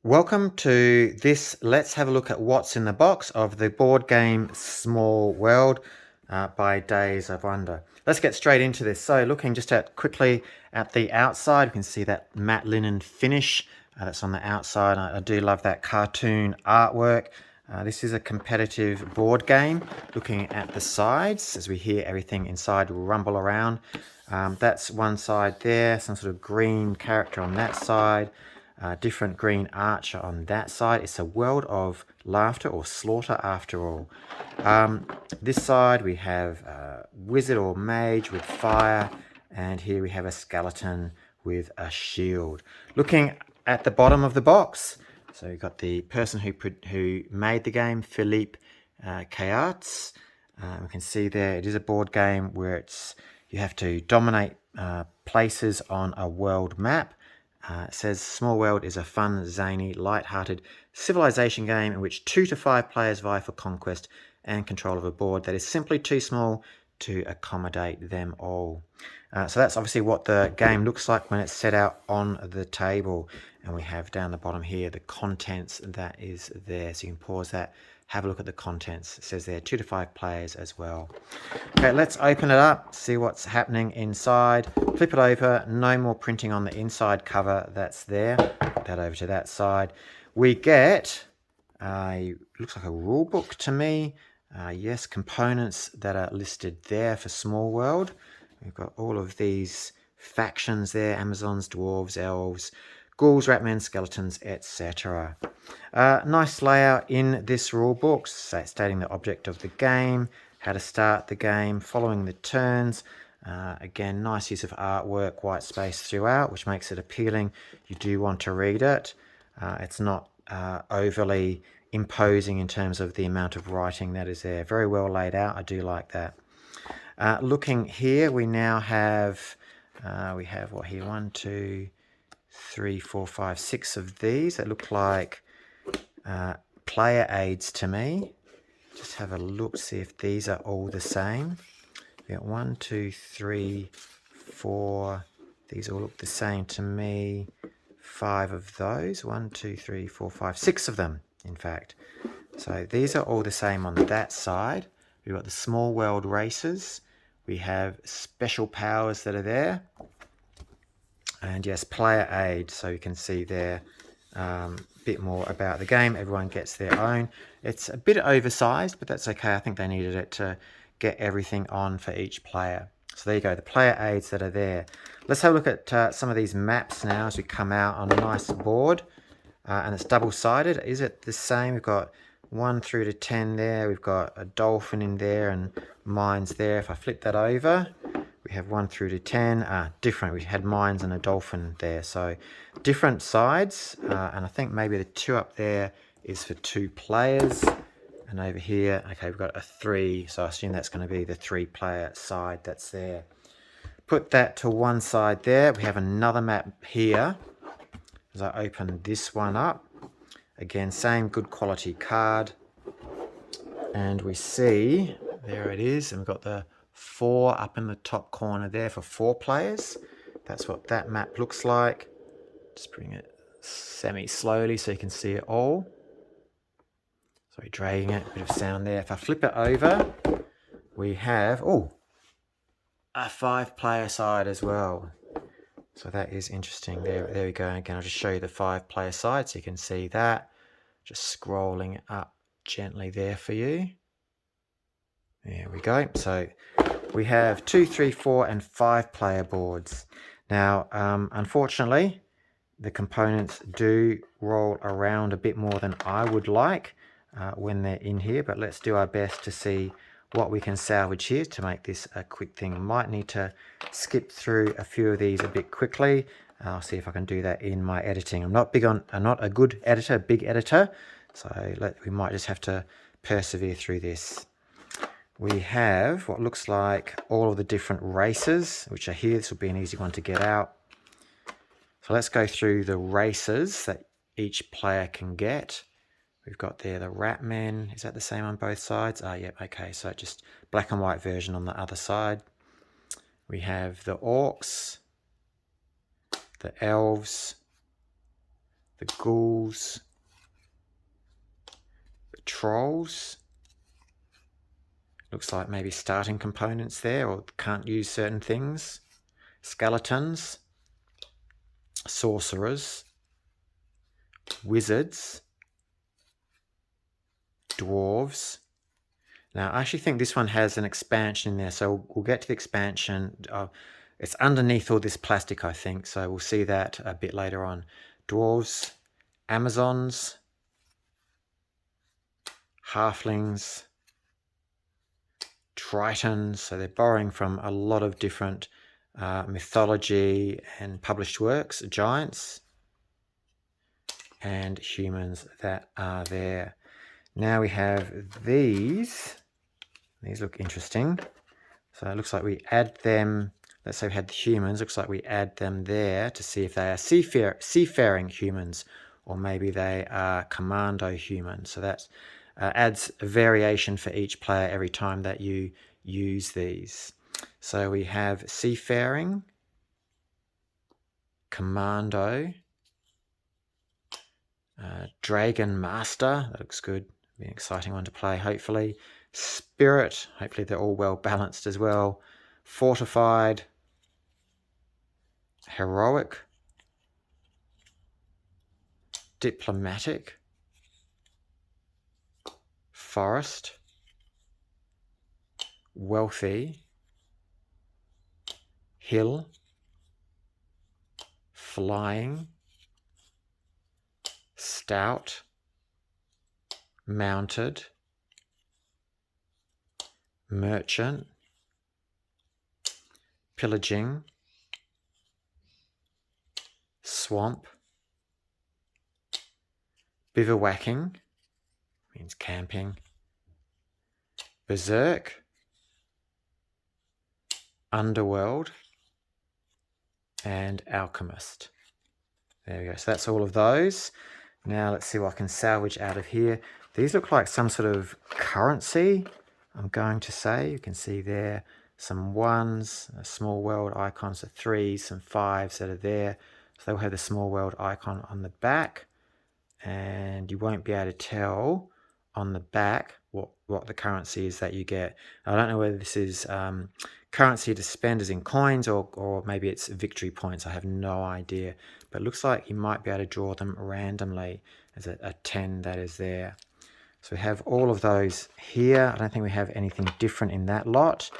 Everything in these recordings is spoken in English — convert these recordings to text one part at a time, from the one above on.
Welcome to this. Let's have a look at what's in the box of the board game Small World by Days of Wonder. Let's get straight into this. So looking just at quickly at the outside, you can see that matte linen finish that's on the outside. I do love that cartoon artwork. This is a competitive board game. Looking at the sides as we hear everything inside rumble around. That's one side there, some sort of green character on that side. Different green archer on that side. It's a world of laughter or slaughter after all. This side we have a wizard or mage with fire, and here we have a skeleton with a shield. Looking at the bottom of the box, so you've got the person who made the game, Philippe Kayarts. We can see there it is a board game where you have to dominate places on a world map. It says Smallworld is a fun, zany, light-hearted civilization game in which 2 to 5 players vie for conquest and control of a board that is simply too small to accommodate them all. So that's obviously what the game looks like when it's set out on the table. And we have down the bottom here the contents that is there. So you can pause that, have a look at the contents. It says there 2 to 5 players as well. Okay, let's open it up, see what's happening inside. Flip it over, no more printing on the inside cover that's there. Put that over to that side. We get looks like a rule book to me. Yes, components that are listed there for Small World. We've got all of these factions there: Amazons, dwarves, elves, ghouls, ratmen, skeletons, etc. Nice layout in this rule book, stating the object of the game, how to start the game, following the turns. Again, nice use of artwork, white space throughout, which makes it appealing. You do want to read it. It's not overly imposing in terms of the amount of writing that is there. Very well laid out. I do like that. Looking here, we now have what here? 1, 2, 3, 4, 5, 6 of these that look like player aids to me. Just have a look, see if these are all the same. We got 1, 2, 3, 4. These all look the same to me. 5 of those. 1, 2, 3, 4, 5, 6 of them, in fact. So these are all the same on that side. We've got the Small World races. We have special powers that are there. And yes, player aid. So you can see there a bit more about the game. Everyone gets their own. It's a bit oversized, but that's okay. I think they needed it to get everything on for each player. So there you go, the player aids that are there. Let's have a look at some of these maps now as we come out on a nice board. And it's double-sided. Is it the same? We've got 1 through to 10 there. We've got a dolphin in there and mines there. If I flip that over, we have 1 through to 10. Different. We had mines and a dolphin there. So different sides. And I think maybe the 2 up there is for 2 players. And over here, okay, we've got a 3. So I assume that's going to be the 3-player side that's there. Put that to one side there. We have another map here. As I open this one up, again, same good quality card. And we see, there it is. And we've got the 4 up in the top corner there for 4 players. That's what that map looks like. Just bring it semi-slowly so you can see it all. Sorry, dragging it, a bit of sound there. If I flip it over, we have, a 5-player side as well. So that is interesting. There we go. Again, I'll just show you the 5-player side so you can see that. Just scrolling up gently there for you. There we go. So we have 2, 3, 4, and 5-player boards. Now, unfortunately, the components do roll around a bit more than I would like when they're in here, but let's do our best to see what we can salvage here to make this a quick thing. Might need to skip through a few of these a bit quickly. I'll see if I can do that in my editing. I'm not a good editor, big editor, so we might just have to persevere through this. We have what looks like all of the different races, which are here. This will be an easy one to get out. So let's go through the races that each player can get. We've got there the Ratmen. Is that the same on both sides? Yep, okay. So just black and white version on the other side. We have the Orcs, the Elves, the ghouls, the trolls. Looks like maybe starting components there, or can't use certain things. Skeletons, sorcerers, wizards, dwarves. Now, I actually think this one has an expansion in there, so we'll get to the expansion. It's underneath all this plastic, I think, so we'll see that a bit later on. Dwarves, Amazons, halflings, Tritons, so they're borrowing from a lot of different mythology and published works, giants, and humans that are there. Now we have these. These look interesting. So it looks like we add them. Let's say we had the humans. Looks like we add them there to see if they are seafaring humans, or maybe they are commando humans. So that adds a variation for each player every time that you use these. So we have seafaring, commando, dragon master. That looks good. Be an exciting one to play, hopefully. Spirit. Hopefully they're all well balanced as well. Fortified, heroic, diplomatic, forest, wealthy, hill, flying, stout, mounted, merchant, pillaging, swamp, bivouacking, means camping, berserk, underworld, and alchemist. There we go. So that's all of those. Now let's see what I can salvage out of here. These look like some sort of currency, I'm going to say. You can see there some ones, a small world icons, of threes, some fives that are there. So they'll have the small world icon on the back, and you won't be able to tell on the back what the currency is that you get. I don't know whether this is currency to spend as in coins, or maybe it's victory points. I have no idea, but it looks like you might be able to draw them randomly as a 10 that is there. So we have all of those here. I don't think we have anything different in that lot.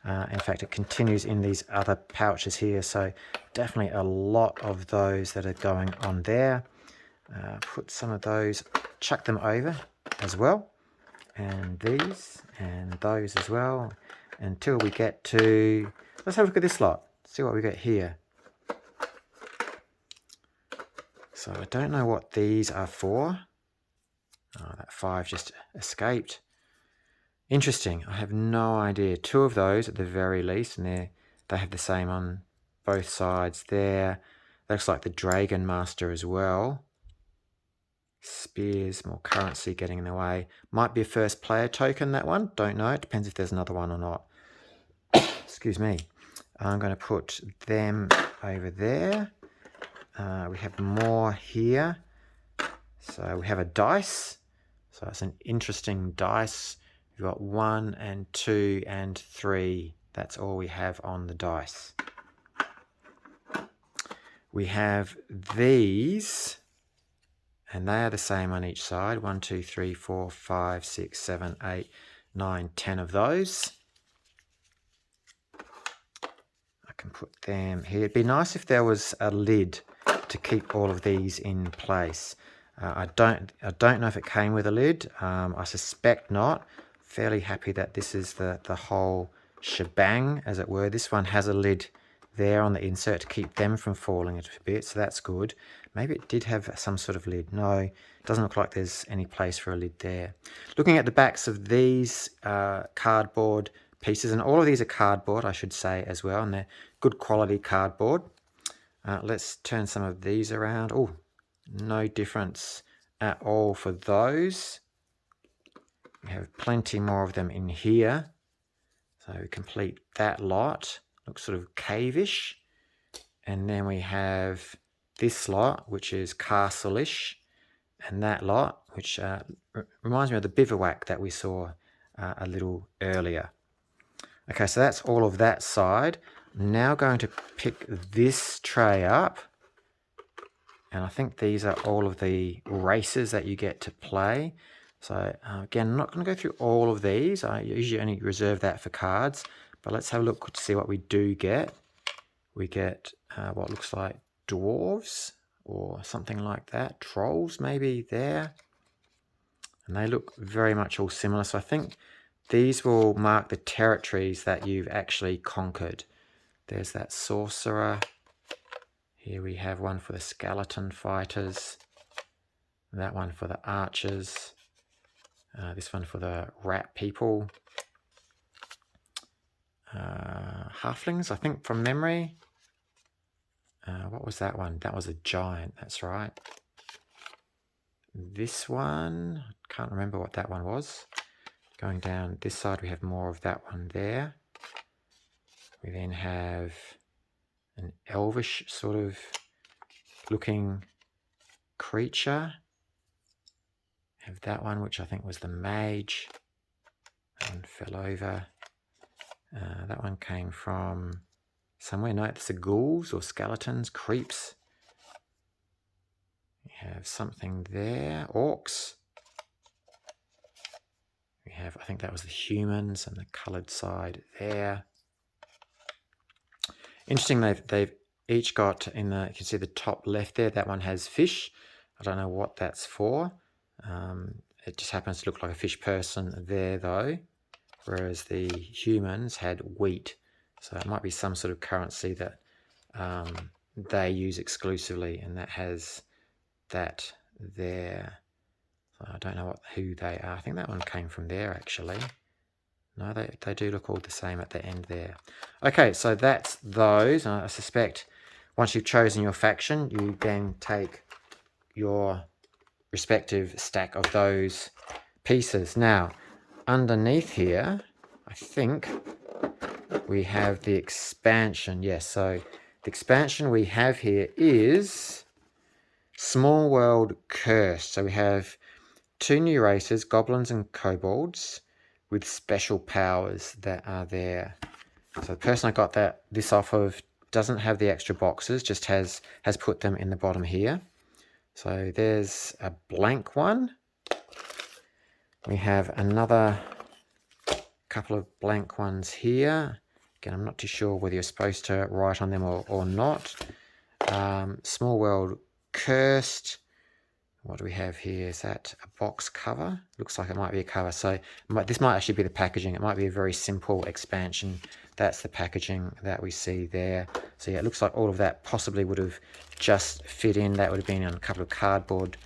In fact, it continues in these other pouches here, so definitely a lot of those that are going on there. Put some of those, chuck them over as well, and these and those as well, until we get to, let's have a look at this lot, see what we get here. So I don't know what these are for. Oh, that 5 just escaped. Interesting, I have no idea. 2 of those at the very least, and they have the same on both sides there. Looks like the Dragon Master as well. Spears, more currency getting in the way. Might be a first player token, that one. Don't know. It depends if there's another one or not. Excuse me. I'm going to put them over there. We have more here. So we have a dice. So it's an interesting dice. We've got 1 and 2 and 3. That's all we have on the dice. We have these, and they are the same on each side. 1, 2, 3, 4, 5, 6, 7, 8, 9, 10 of those. I can put them here. It'd be nice if there was a lid to keep all of these in place. I don't know if it came with a lid. I suspect not. Fairly happy that this is the whole shebang, as it were. This one has a lid there on the insert to keep them from falling a bit, so that's good. Maybe it did have some sort of lid. No, it doesn't look like there's any place for a lid there. Looking at the backs of these cardboard pieces, and all of these are cardboard, I should say, as well, and they're good quality cardboard. Let's turn some of these around. Oh, no difference at all for those. We have plenty more of them in here. So we complete that lot. Looks sort of cave-ish. And then we have this lot, which is castle-ish, and that lot, which reminds me of the bivouac that we saw a little earlier. Okay, so that's all of that side. I'm now going to pick this tray up, and I think these are all of the races that you get to play. So again, I'm not going to go through all of these. I usually only reserve that for cards, but let's have a look to see what we do get. We get what looks like dwarves or something like that. Trolls maybe there. And they look very much all similar. So I think these will mark the territories that you've actually conquered. There's that sorcerer. Here we have one for the skeleton fighters. That one for the archers. This one for the rat people. Halflings, I think, from memory. What was that one? That was a giant, that's right. This one, I can't remember what that one was. Going down this side, we have more of that one there. We then have an elvish sort of looking creature. Have that one, which I think was the mage. That one fell over. That one came from somewhere. No, it's the ghouls or skeletons, creeps. We have something there. Orcs. We have, I think that was the humans and the coloured side there. Interesting, they've each got in the, you can see the top left there, that one has fish. I don't know what that's for. It just happens to look like a fish person there though, whereas the humans had wheat. So it might be some sort of currency that they use exclusively, and that has that there. So I don't know who they are. I think that one came from there actually. No, they do look all the same at the end there. Okay, so that's those. And I suspect once you've chosen your faction, you then take your respective stack of those pieces. Now, underneath here, I think we have the expansion. Yes, so the expansion we have here is Smallworld Cursed. So we have 2 new races, goblins and kobolds, with special powers that are there. So the person I got this off of doesn't have the extra boxes, just has put them in the bottom here. So there's a blank one. We have another couple of blank ones here. Again, I'm not too sure whether you're supposed to write on them or not. Smallworld Cursed. What do we have here? Is that a box cover? Looks like it might be a cover. So this might actually be the packaging. It might be a very simple expansion. That's the packaging that we see there. So yeah, it looks like all of that possibly would have just fit in. That would have been on a couple of cardboard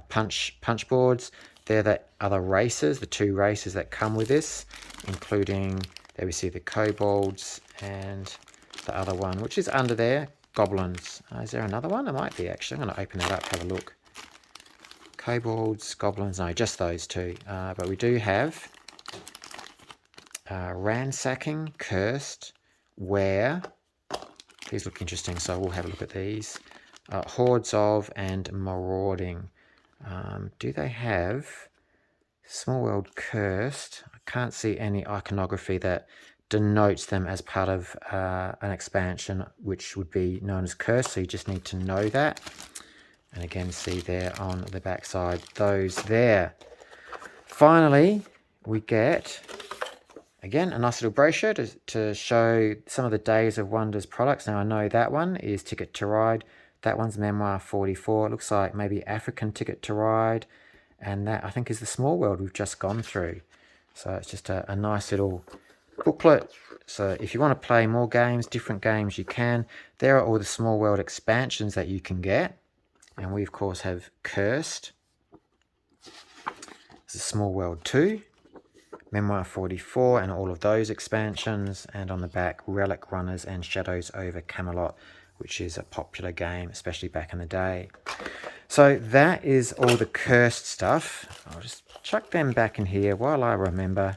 punch boards. They're the other races, the 2 races that come with this, including, there we see the kobolds and the other one, which is under there, goblins. Is there another one? There might be actually. I'm going to open that up, have a look. Kobolds, goblins, no, just those 2. But we do have ransacking, cursed, where, these look interesting, so we'll have a look at these. Hordes of and marauding. Do they have Smallworld Cursed? I can't see any iconography that denotes them as part of an expansion, which would be known as Cursed, so you just need to know that. And again, see there on the back side, those there. Finally, we get, again, a nice little brochure to show some of the Days of Wonders products. Now, I know that one is Ticket to Ride. That one's Memoir 44. It looks like maybe African Ticket to Ride. And that, I think, is the Small World we've just gone through. So it's just a nice little booklet. So if you want to play more games, different games, you can. There are all the Small World expansions that you can get. And we, of course, have Cursed. This is Small World 2, Memoir 44, and all of those expansions. And on the back, Relic Runners and Shadows over Camelot, which is a popular game, especially back in the day. So that is all the Cursed stuff. I'll just chuck them back in here while I remember.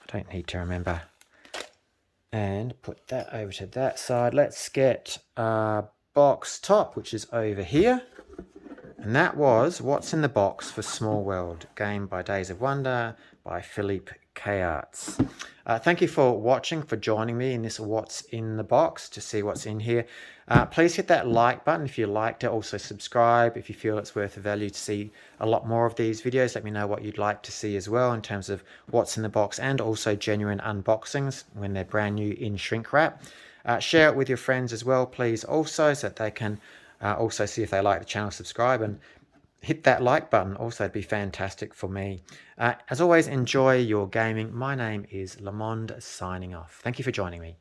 I don't need to remember. And put that over to that side. Let's get box top, which is over here. And that was What's in the Box for Smallworld, game by Days of Wonder by Philippe Kayarts. Thank you for watching, for joining me in this What's in the Box to see what's in here. Please hit that like button if you liked it. Also subscribe if you feel it's worth the value to see a lot more of these videos. Let me know what you'd like to see as well in terms of what's in the box and also genuine unboxings when they're brand new in shrink wrap. Share it with your friends as well, please, also, so that they can also see if they like the channel, subscribe, and hit that like button. Also, it'd be fantastic for me. As always, enjoy your gaming. My name is LeMonde, signing off. Thank you for joining me.